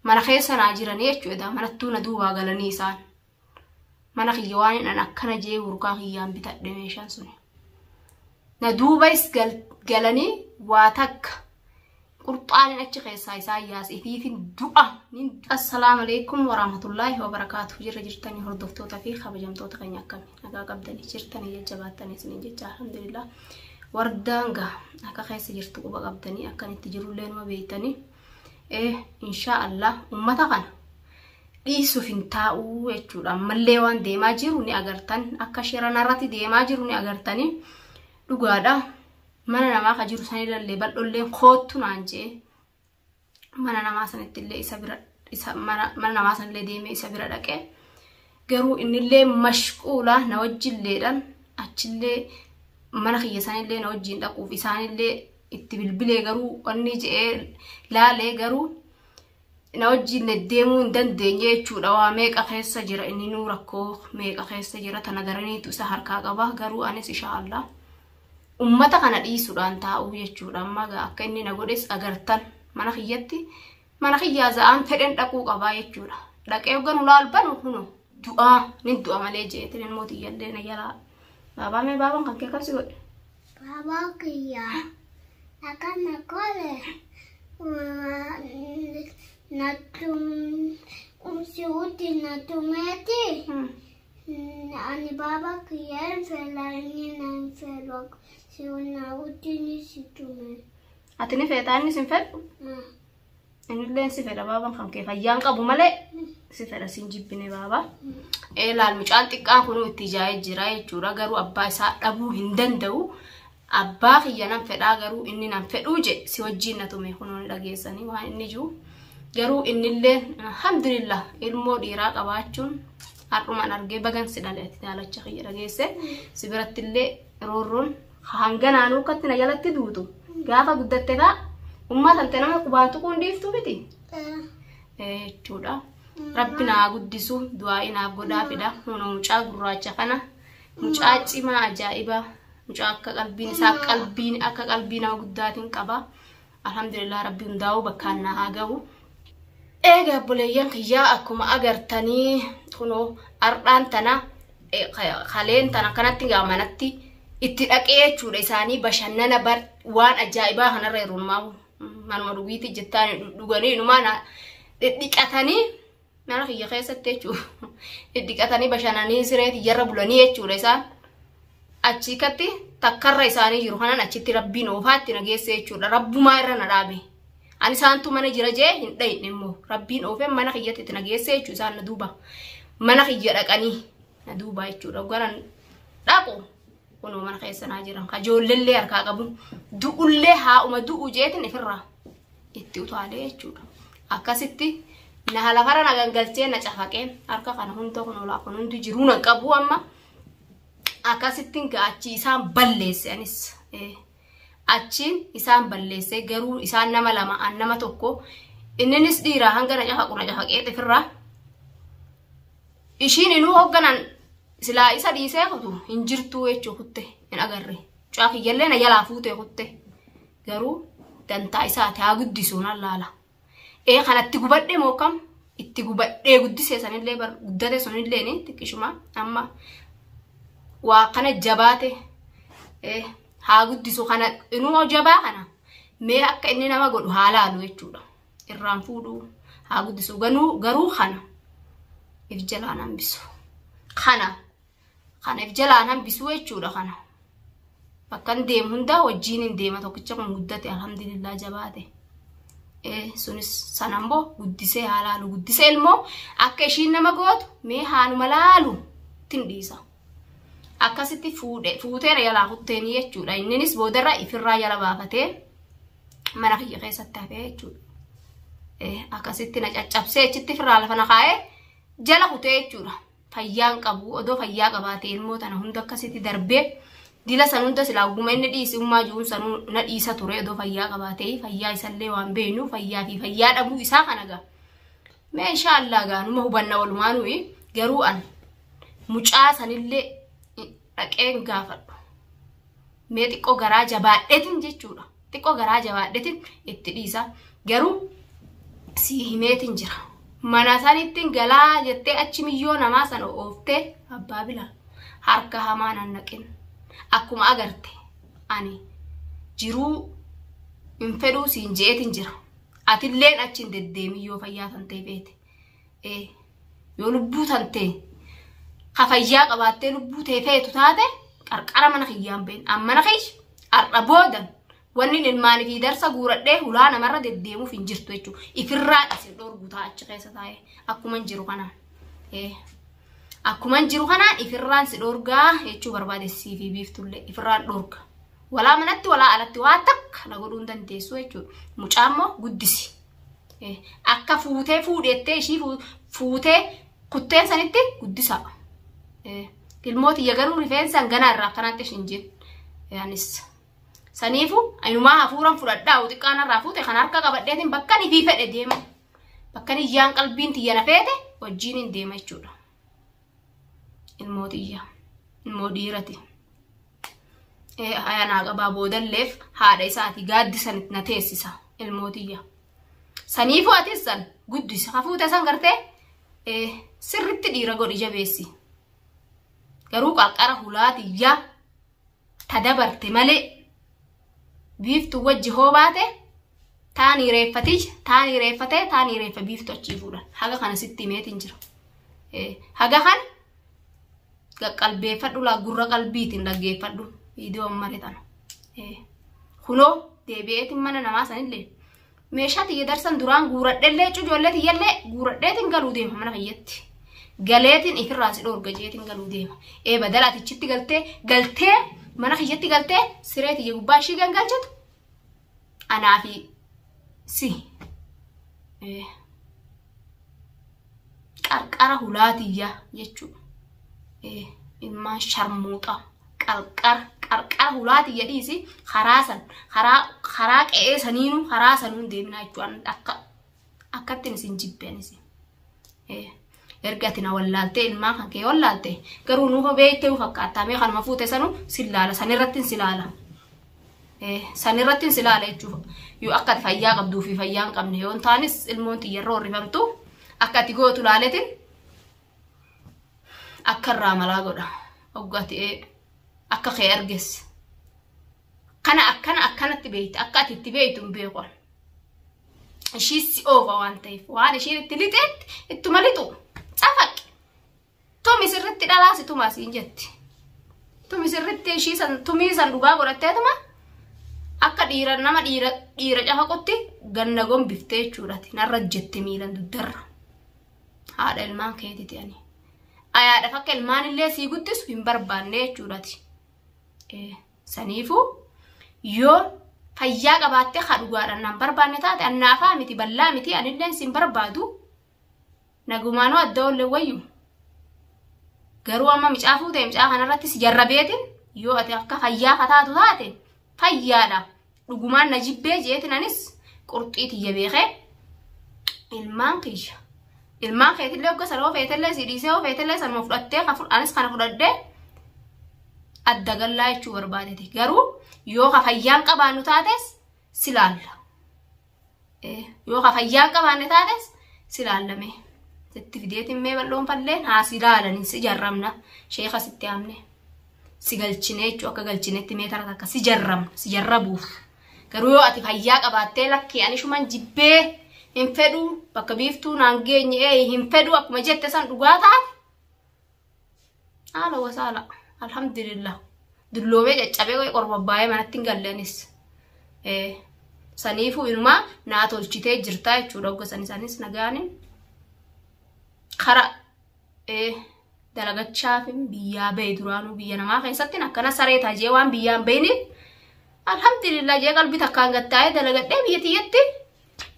mana keessa naa jiranii jechuudha manattuu na duubaa galanii isaan mana kiyya waan an akkana jee urgaa kiyyaan bitadhe meeshaan suni na duubais galanii waa takka qurxaaniin achi keessaa isaa yaasifiifin du'a nin assalaamu alaykum warahmatullaahi wabarakaatuh jirtanii hordoftoota fi kabajamtoota keenya akkami nagaa qabdanii jirtanii jajjabaatanii isiniin jecha alhamdulillah wardaanga akka keessa jirtu quba qabdanii akkanitti jirullee numa beeytanii inshallah ummata kana dhiisuuf hin taa'uu jechuudha ammallee waan deemaa jiru ni agartan akka shirana irratti deemaa jiru ni agartanii dhugaadha mana namaa ka jiru sanillee bal'olleen koottu naan jee mana namaa sanitti illee mana namaa sanillee deemee isa bira dhaqee garuu innillee mashquula na wajjilleedhan achillee mana kiyya sanillee na wajjiin dhaquuf isaanillee itti bilbilee garuu wanni jee laalee garuu na wajjiin deemuu hin dandeenye jechuudha waa meeqa keessa jira inni nuu rakkoo meeqa keessa jira tana daraniitu isa harkaa qaba garuu anis inshaallah ummata kana dhiisuudhaan taa'uu jechuudha amma akka inni na godhes agartan mana kiyyatti mana kiyyaa za'aan fedhen dhaquu qabaa jechuudha dhaqee ganu laalbanu kuno du'a malee jeetin mootii yallee na yalaa baabaan kan kee kabsi godhe baabaa kiyyaa akana kole natum usiuti natumeti ani baba kiyar felani nan felok siuna utini situme atini fetani sinfed inilleen si fedha baaban kan kee fayyaan qabu malee si fedha sin jibbine baaba laal mucaan xiqqaan kun itti jaayee jira jechuudha garuu abbaa isaa dhabuu hin danda'u abbaa kiyya nan fedhaa garuu inni nan fedhuu je si wajjiin na tume kunuun dhageessanii waan inni jiru garuu innillee alhamdulillah ilmoo dhiiraa qabaachuun har'umaan argee bagan si dhaleetti daalacha kiyya dhageesse si birattillee roorroon hanganaanuu akkatti na jalatti duutu gaafa guddatte kaa ummatan te nama qubaantu kun dhiiftu miti jechuudha rabbi naa guddisu du'aa inaaf godhaa fida hunoo mucaa gurraacha kana mucaa cimaa ajaa'ibaa mucaa akka qalbiin akka qalbii nama guddaatiin qaba alhamdulillah rabbi hundaa'u bakkaan na haa gahu eega buleeyyan kiyyaa akkuma agartanii kunoo ardhaan tana kaleen tana kanatti gaamanatti itti dhaqee jechuudha isaanii bashannana waan ajaa'ibaa kanarra yerummaa manuma dhugiiti jettaan dhuganii inumaan dhidhiqatanii mana kiyya keessatti jechuudha dhidhiqatanii bashannanii sireeti yarra bulanii jechuudha isaan achikatti takkarra isaanii jiru kanan achitti rabbiin oofaatti nageesse jechuudha rabbumaa irra na dhaabe ani saantu mana jira jee hin dhayne immoo rabbiin oofee mana kiyyatti itti nageesse jechuudha isaan na duuba mana kiyya dhaqanii na duuba jechuudha garan dhaqu kunoo mana keessa naa jiran kajoollee harkaa qabu du'ullee haa'uma du'u jeetin ifirraa itti utaalee jechuudha akkasitti na halafara na gangalchee na cafaqee harka kana hunda kunoo laafon hundi jiruu na qabu amma akkasittiin gaachi isaan balleesse anis achiin isaan balleesse garuu isaan nama lama an nama tokko inninis dhiiraa hanga na cafaqee ifirraa ishiin inuu hogganan silaa isa dhiisee kutu hin jirtuu jechuu kutte hin agarre mucaa kiyyallee na jalaa fuutee kutte garuu dantaa isaati haa guddisuun allaala kanatti gubadhe mookam itti gubadhee guddisee sanillee guddate sunillee ni xiqqishuma amma waa kana jabaate haa guddisu kana inuu jabaa kana mee akka inni nama godhu haa laalu jechuudha irraan fuudhu haa guddisu garuu kana if jalaan hambisu kana if jalaan hambisu jechuudha kana bakkan deemu hunda wajjiin hin deema tokkicha kun guddate alhamdulillah jabaate sunis sanambo guddisee haa laalu guddisee ilmoo akka ishiin nama gootu mee haanuma laalu tin dhiisa akkasitti fuuteera yalaa kutteeni jechuudha inninis boodarra ifirraa yala baafatee mana kiyya keessatti hafee jechuudha akkasitti na caccabsee achitti ifirraa lafa na kaa'ee jala kutee jechuudha fayyaan qabu odoo fayyaa qabaatee ilmoo tana hunda akkasitti darbee dila san hunda silaa guma inni dhiisi ummaa jiruun sanuu na dhiisa ture odoo fayyaa qabaatee fayyaa isallee waan beenu fayyaa fi fayyaa dhabuu isaa kana gaa mee inshaallah gaanuma hubanna walumaanuu garuu an mucaa sanillee dhaqeen gaafadhu mee xiqqoo garaa jabaadheetin jechuudha xiqqoo garaa jabaadheetin itti dhiisa garuu si himeetin jira. Mana sanittiin galaa jettee achi miyyoo namaa sana ooftee abbaa bilaa harka hamaan annaqin. Akkuma agarte ani jiruu hin fedhuu siin jeetin jira. Atilleen achiin deddeemii yoo fayyaa tantee beete. Yoo lubbuu tantee ka fayyaa qabaattee lubbuu tee feetu taate qarqara mana kiyyaan been. Amma mana kiyya har'a boodan wanni ilmaanii fi darsa guuradhee hulaa namarra deddeemuuf hin jirtu jechuudha. Ifirraa isin dhorgu ta'a achi keessa taa'ee akkuma jiru kanaan. Akkuma jiru kanaan ifirraan si dhorgaa jechuu barbaadessii fi biiftullee ifirraan dhorga. Walaa manatti walaa alatti waa takka na godhuu hin dandeessu jechuudha. Mucaammoo guddisi. Akka fuutee fuudhettee ishii fuutee kutteen sanitti guddisaa. Ilmooti yagaruu rifeensaan ganaa irraa akkanatti ishin jiru. Yaanis. Saniifu ayinumaa hafuuran fudhadhaa xiqqaan irraa fuute kan harka qabadheetiin bakka ni fi fedhe deema. Bakka ni yaan qalbiin tiyyana feete wajjiin hin deema jechuudha. Ilmootiyyaa. Ilmoo dhiirati. Ayanaa qabaa boodalleef haadha isaati gaaddisan na teessisa ilmootiyyaa. Saniifu atis san guddisa hafuute san gartee sirritti dhiira godhi jabeessi. Garuu qarqara hulaatiyyaa tadabarte malee biiftu wajji hoo baate taanii reeffatee taanii reeffa biiftu achii fuudhan. Haga kana sitti himeetiin jira. Haga kana qalbeeffadhu laa gurra qalbiitiin dhaggeeffadhu viidiyoo maritan. Kunoo deebi'eetiin mana namaa sanillee meeshaa tiyya darsan duraan guuradhellee ijoollee tiyyallee guuradheetiin galuu deema mana kiyyatti. Galeetiin ifirraa si dhorga jeetiin galuu deema. Badalaatichitti galtee mana kiyyatti galtee siree tiyya gubbaa ishii gangalchitu. Anaa fi si qarqara hulaatiyyaa jechuudha. Ilmaan sharmuuxaa qarqara hulaatiyya dhiisi karaa qe'ee saniinuu karaa sanuun deemnaa jechuudha. Akkattiin isin jibbeenisi. Ergati na wallaalte ilmaan kan kee wallaalte garuu nuuf beektee fakkaatame kanuma fuute sanu silaala sanirrattiin silaala. Sanirrattiin silaala jechuudha. Yoo akka fayyaa qabduu fi fayyaa hin qabne yoo taanis ilmoon xiyyarroo rifamtu akka ati gootu laaletiin akka irraa malaa godha. Oggati akka kee argeessa. Akkanatti beekte akka ati itti beektu hin beekan. Ishiis si oofa waan ta'eef waan ishiin itti lixeetti ittuma lixu. Cafaqi. Tumi sirritti dhalaasi tumaa siin jetti. Tumi sirritti ishii san tumii san dhugaa godhatteetuma akka nama dhiira cafaqutti ganna gombiftee jechuudhaati. Narra jette miilan duddarra. Haadha ilmaan keetiti ani. Ayaadhaaf akka ilmaan illee sii guddisu hin barbaanne jechuudhaati. Saniifuu yoo fayyaa qabaattee haa dhugaadhaan nan barbaanne taate annaafaa miti bal'aa miti anilleen siin barbaadu. Nagumaanoo adda ollee wayyu. Garuu amma micaa fuutee micaa kanarrattis jarrabeetiin yoo ati akka fayyaa kataatu taate fayyaadha. Dhugumaan na jibbee jeetiin anis qurxii tiyya beekee ilmaan kiyya. Ilmaan keetillee hogga sanoo feetellee si dhiisee hoo feetellee sanuma fudhattee anis kana fudhadhee adda gallaa jechuu barbaadete. Garuu yoo ka fayyaan qabaannu taates silaalla. Yoo ka fayyaan qabaanne taates silaallame. Sitti fideetiin mee bal'oon falleen haa si ilaalanii si jarramna. Sheeka sitti amne. Si galchine jechuu akka galchinetti mee taraa takka si jarramna si jarrabuuf. Garuu yoo ati fayyaa qabaattee lakkee ani shuman jibbee hin fedhu bakka biiftuu naan geenye hin fedhu akkuma jette san dhugaa taate. Haala wasaala. Alhamdulillah. Dulloomee caccabe qorbabbaayee manatti hin galleenis. Saniifuu inumaa naa tolchitee jirtaa jechuudha hogga sanis nagaanin. Kara dalagachaaf biyyaa bahe duraanuu biyya namaa keessatti akkana saree taajee waan biyyaan bahiniif alhamdulillah jee qalbii takkaan gattaa'ee dalagadhee biyya tiyyatti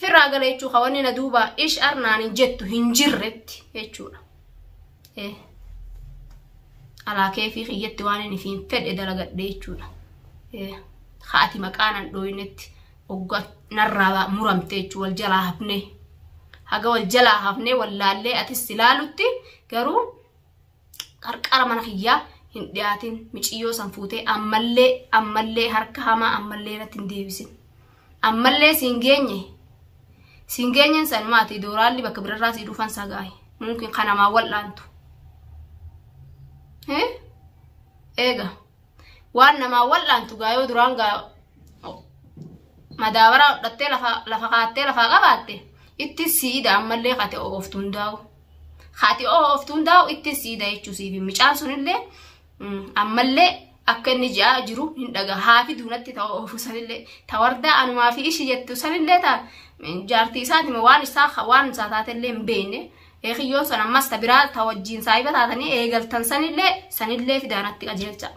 firraa gala jechuudha wanni na duuba ish arnaan hin jettu hin jirretti jechuudha. Alaakee fi xiyyatti waan inni fi fedhe dalagadhee jechuudha. Haati maqaanan dhooyinetti hogga narraa muramte jechuudha wal jalaa hafnee. Haga wal jalaa hafnee wallaallee atis ilaalutti garuu qarqara mana kiyyaa hin dhiyaatin miciyyoo san fuutee ammallee harka hamaa ammallee irratti hin deebisin. Ammallee siin geenye Singeenyan san maati dooraalli bakka birarraa si dhufan sagaay. Mungkin kanamaa wal'aantu. Eega. Waan namaa wal'aantu gaayoo duraan gaa madaabara dhattee lafa qaattee lafa qabaatte itti siida ammallee qate ooftuun daa'u. Haati ooftuun daa'u itti siida jechuusiif micaan sunillee ammallee akka inni ji'a jiru hin dhaga haafi duunatti ta'u oofu sanillee tawardaa anumaa fi ishii jettu sanillee ta'a jaartii isaati waan isaa taatellee hin beekne eekiyyoon sun ammas tabiraa tawajjiin saayiba taatanii eegaltan sanillee fidaanatti qajeelcha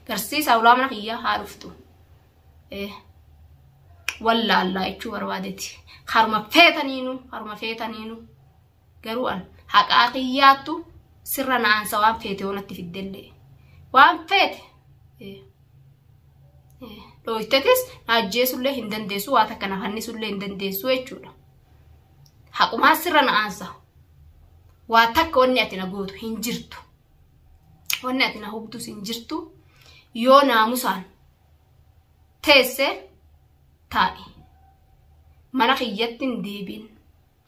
garsiisa ulaa mana kiyyaa haa dhuftu wallaallaa jechuu barbaadetti haruma feetaniinu garuu an haqaa kiyyaattu sirra na'aansa waan feete onatti fiddellee waan feete dhoytetis naajjeesullee hin dandeessu waa takka nafannisullee hin dandeessu jechuudha. Haqumaa sirra na'aansa waa takka wanni ati na gootu hin jirtu. Wanni ati na hubtus hin jirtu yoo naamusaan teesse taa'i. Mana kiyyatti hin deebiin.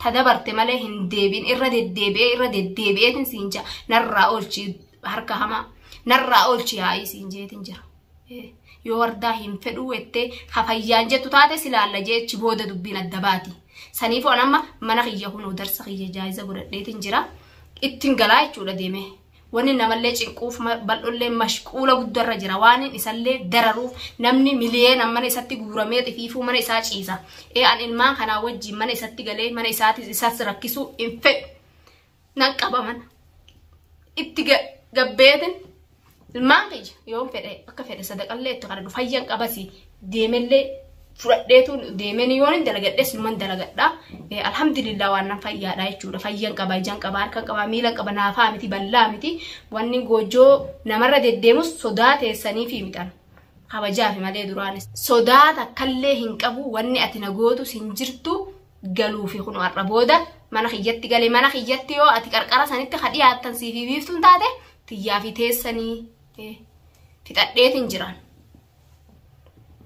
Tadabarte malee hin deebiin irra deddeebi'eetin siin jaa narraa oolchi harka hamaa narraa oolchi yaa'ii siin jeetin jira. Yoo wardaa hin fedhuu ettee hafayyaan jettu taate silaalla jechi booda dubbiin adda baati. Saniifuu anamma mana kiyya kunoo darsa kiyya jaayiza godhadheetin jira. Ittiin galaa jechuudha deeme. Wanni namallee cinquuf bal'ollee mashquula guddarra jira. Waan isallee dararuuf namni miliyeen mana isatti guuramee xifiifuu mana isaa ciisa. An ilmaan kanaa wajjin mana isatti galee mana isaas rakkisuu hin fedhu. Nan qaba mana. Itti gabbeetin. Ilmaan kiyya yoo fedhe akka fedhe sadaqallee itti kadhadhu fayyan qabasi deemellee fudhadheetu deemeen yoo hin dalagadhes numan dalagadha. Alhamdulillah waan nan fayyaadha jechuudha. Fayyan qaba ijaan qaba harkan qaba miilan qaba naafaa miti bal'aa miti wanni goojoo namarra deddeemus sodaa teessanii fi midhaan kabajaafi malee duraanis sodaa takkallee hin qabu wanni ati na gootu sin jirtu galuufi kun har'a booda mana kiyyatti galee mana kiyyatti yoo ati qarqara sanitti ka dhiyaattan siifi biiftuun taate tiyyaafi teessanii fixadheetin jiran.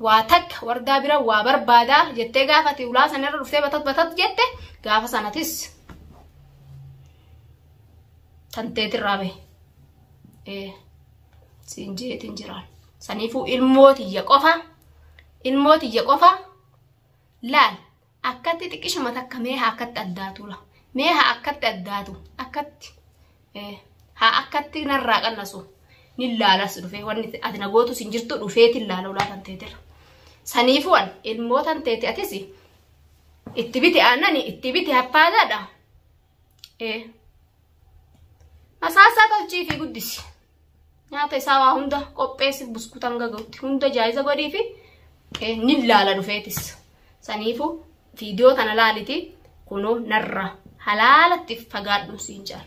Waa takka wardaa bira waa barbaadaa jettee gaafati ulaa sanarra dhuftee batat jette gaafa sanatis tanteetirraa bahe siin jeetin jiran. Saniifuu ilmootiyya qofa laal akkatti xiqqishuma takka meeha akkatti addaatula meeha akkatti addaatu akkatti narraa qannasu nillaalas dhufee wanni ati na gootu sin jirtu dhufeetiin laala ulaa tanteetira. Saniifuu an ilmoo tanteeti atis itti biti aannani itti biti haphaadhaadha. Masaasaa tolchii fi guddisi. Nyaata isaa waa hunda qopheessi buskuutan gagautti hunda jaayiza godhii fi nillaala dhufeetis. Saniifuu viidiyoo tana laaliti kunoo narra halaalatti fagaadhu siin jaan.